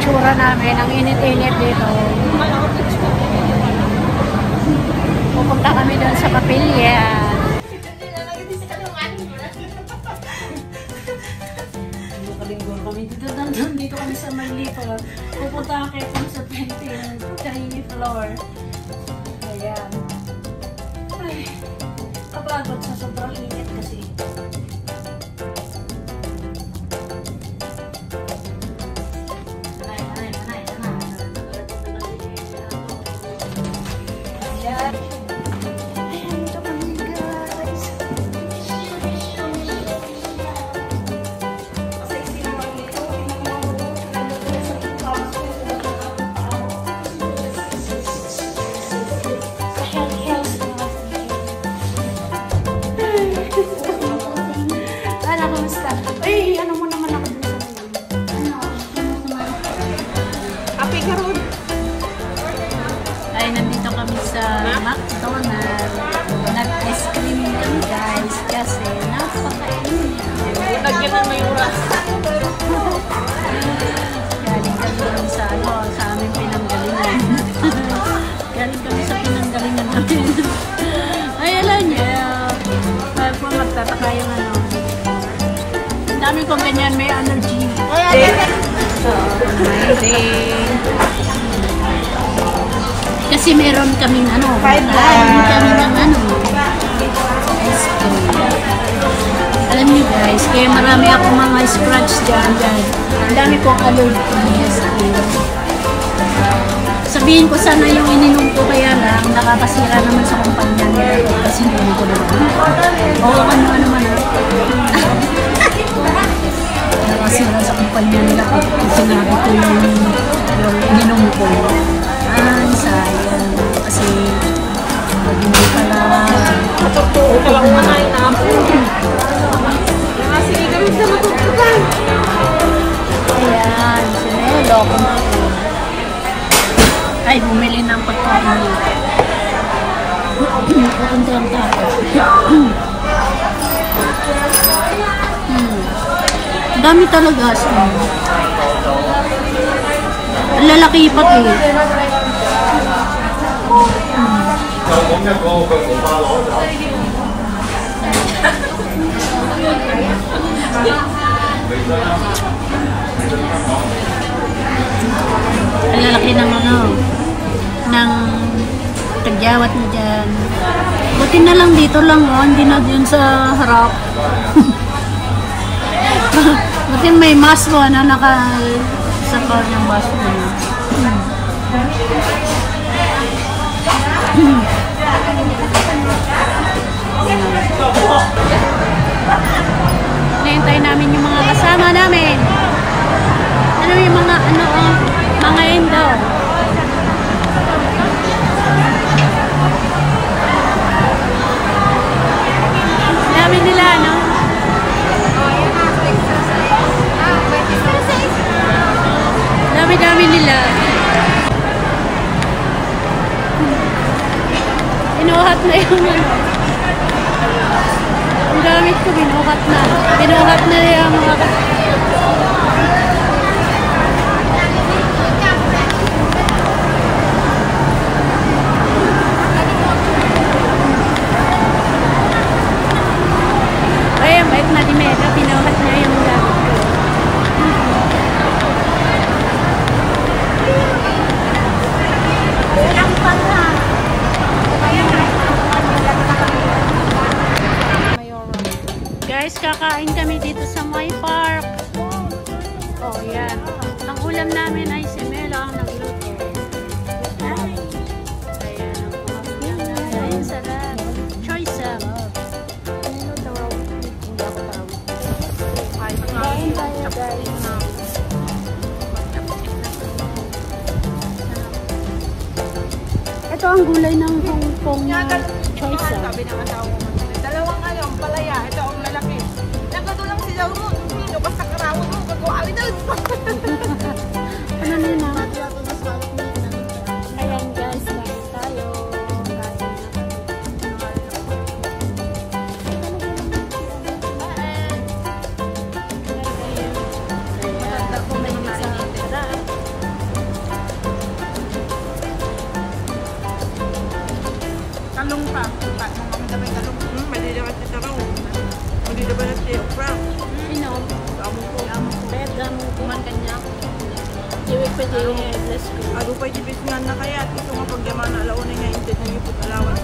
itsura namin. Ang init-init dito. Pupunta kami doon sa kapilya. Dito kami sa Maylipol. Pupunta kayo sa 23 floor. Ayan. Ay, kapagod sa sobrang init kasi. Ay, nandito kami sa McDonald's. Nag-ice cream kami guys kasi napakainit. Lagyan ng may oras. Galing kami doon sa aming pinanggalingan. Galing kami sa pinanggalingan namin. Ay, alam niya. Kaya po magtataka yung ang dami kong ganyan, may allergy. So, amazing. Kasi meron kaming meron kami ng ice cream. Alam niyo guys, kaya marami akong mga scratch dyan. Ang dami kong allergy. Sabihin ko sana yung ininom ko kaya lang, nakakasira naman sa kumpanya nila. Kasi hindi ko naman. Oo, ano. Nakakasira sa kumpanya nila kung sinabi ko yung ininom ko. Sayang. Kasi hindi pala matutuo ka lang manayin na ako. Sige gawin sa matutukan. Ayan. Sineloko na ako. Ay, bumili ng pagkain dito. Pupunta ang tapo. Dami talaga. Ang lalaki pati. Ang lalaki ng ng tagyawat na dyan. Buti na lang dito lang hindi na dyan sa harap. Buti may mask mo na sa kanyang mask mo na. Nahintay namin yung mga kasama namin. Ano yung mga mga indo. Dami nila, Dami nila. Binuhat na yung ang gamit ko, binuhat na yung mga ay, ang bait na di Mega, binuhat na yung gamit ko. Guys, kakain kami dito sa my park. Oh, yan. Ang ulam namin ay si Mela ang nagluto. Ayan, ang ulam namin. Ayan, sarap. Choice up. Kain tayo, guys. Ito ang gulay ng Hong Kong choice up. Sabi ng asawa ko, dalawang palaya. Ito ang lalaki. Nagkadulang sila mo. Sino basta karawin mo. Gagawin doon. Ano nila? Ayan guys, kain tayo. pa. Kung kami sabay talong. Pwede na kasi tarong. Hindi na ba na siya Frank? Sino? Amo ko. Bet, ganun kuman kanya. Iwik pa di bless ko. Ado pa jibis nga na kaya. At ito nga pagyaman na alaon na nga inted na yung alawan.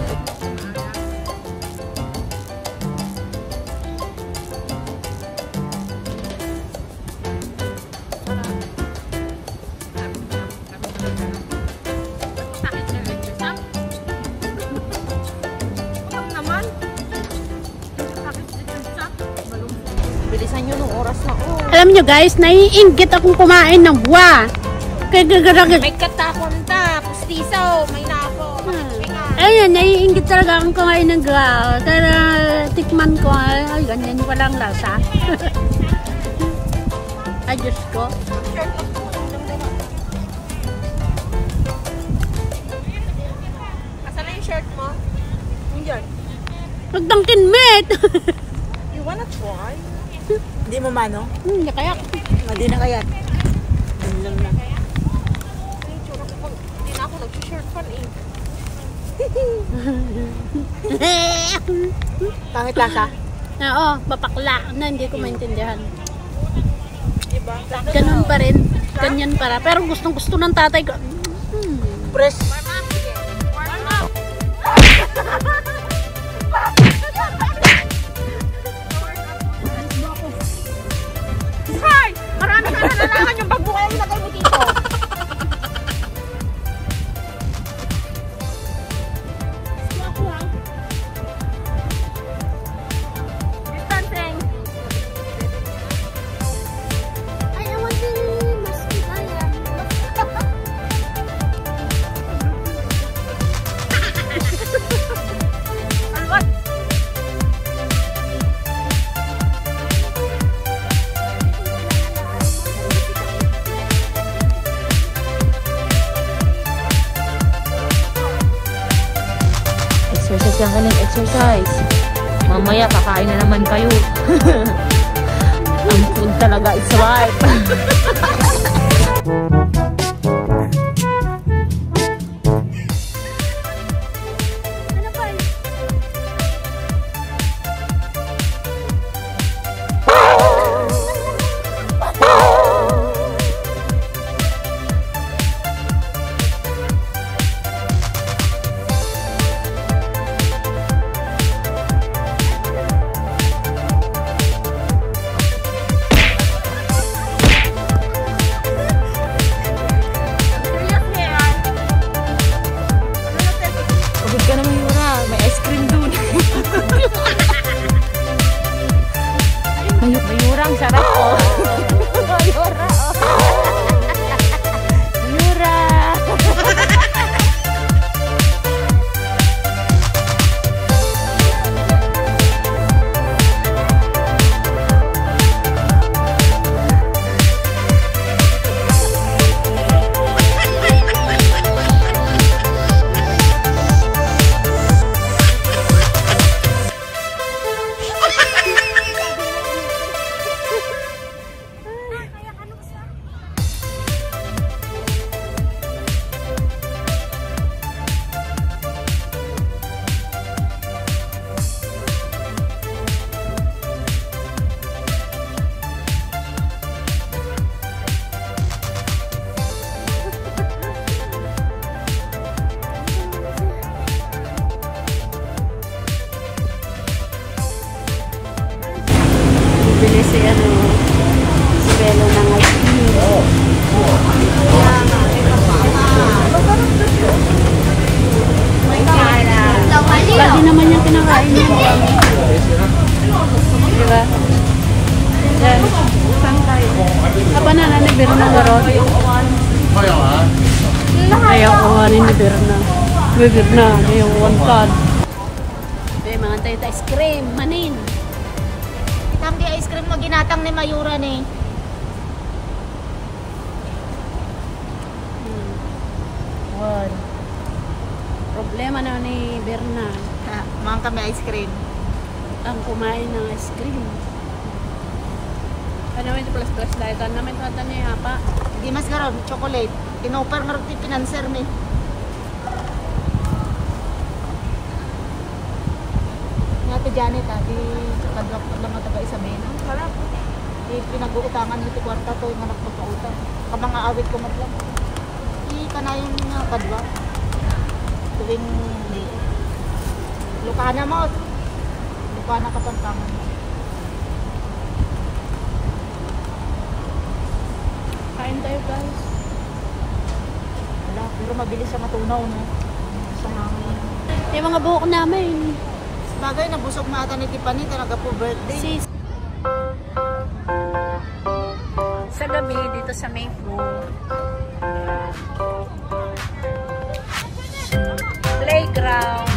Bilisan nyo nung oras na. Alam nyo guys, naiinggit akong kumain ng buwa. Kaya May katakon ta, pustiso, may nako. ayun, naiinggit talaga akong kumain ng buwa. Kaya tikman ko, ay ganyan palang lasa. Ay Diyos ko. Asan na yung shirt mo? Yung dyan. Magdangkin met! You wanna try? Hindi mo mano? Hindi kaya. Hindi na kaya. Yun lang na. Ay, tsura ko pag hindi na ako nag-shirt pa eh. Pangit lasa? Oo, papakla na, hindi ko maintindihan. Diba? Ganun pa rin. Ganyan para. Pero gustong gusto ng tatay ko. Press. Warm up! Hi! Marami ka na nalaman yung bagbuka yung ilagay mo dito. Distancing. Ay, I want to mas Alwat! Exercise yan ka ng exercise. Mamaya kakain na naman kayo. Ang food talaga is right. Pagod ka naman, Yura. May ice cream dun. Mayura, ang sarap ko. Mayura, Yura. Bili si si Belo ng ice cream. Lagi naman yung kinakain niya. Diba? Yan. Saan tayo? Apa na ni Berna ngaron? Ayaw awanin ni Berna. Berna, ayaw awan ka. Mga tayo ice cream, manin. Itang di ice cream mo ginatang ni Mayura ni. One. Problema na ni Berna. Mga kami ice cream. Ang kumain ng ice cream. Ano naman ito plus dahil kan naman ito niya pa. Di mas karon chocolate. Inoper nga rin pinanser ni. Janet di kadwak lang ang taga Isabela. Sarap. Di pinag-uutangan mo ti kwarta to yung anak magpautang. Kamang aawit ko matlang. Di kanayon nga kadwak. Tuwing Lukana mo. Lukana Kapampangan. Kain tayo guys. Wala, pero mabilis sa matunaw, no? Sa hangin. Yung mga buhok namin. Bagay, nabusog mata ni Tiffany, talaga po birthday. Sa gabi, dito sa Mayflow. Playground.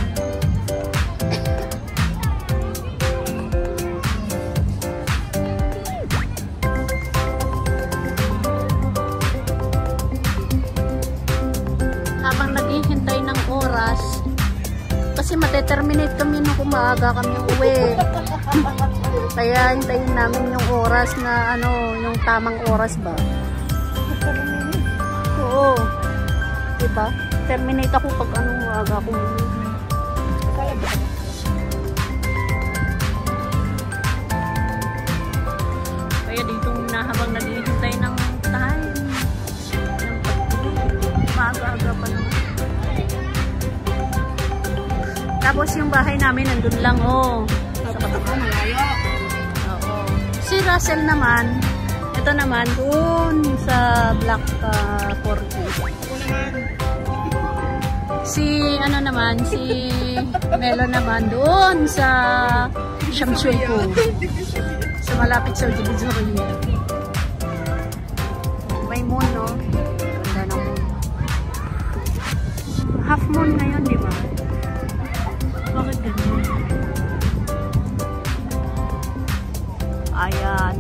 Habang naghihintay ng oras, kasi mateterminate kami nung kumaaga kami uwi. Kaya hintayin namin yung oras na yung tamang oras ba? Oo. Diba? Terminate ako pag aga ako. Kaya dito na habang naghihintay ng time. Maaga-aga pa naman. Tapos yung bahay namin nandun lang, sa Batakang malayo. Oo. Si Russell naman, ito naman, dun sa Black Fortress. Si Melo naman, dun sa Shamsuipo. Sa malapit sa Ujibizuri. May moon, no? Ganda ng moon. Half moon ngayon, di ba? Bakit ganyan? Ayan.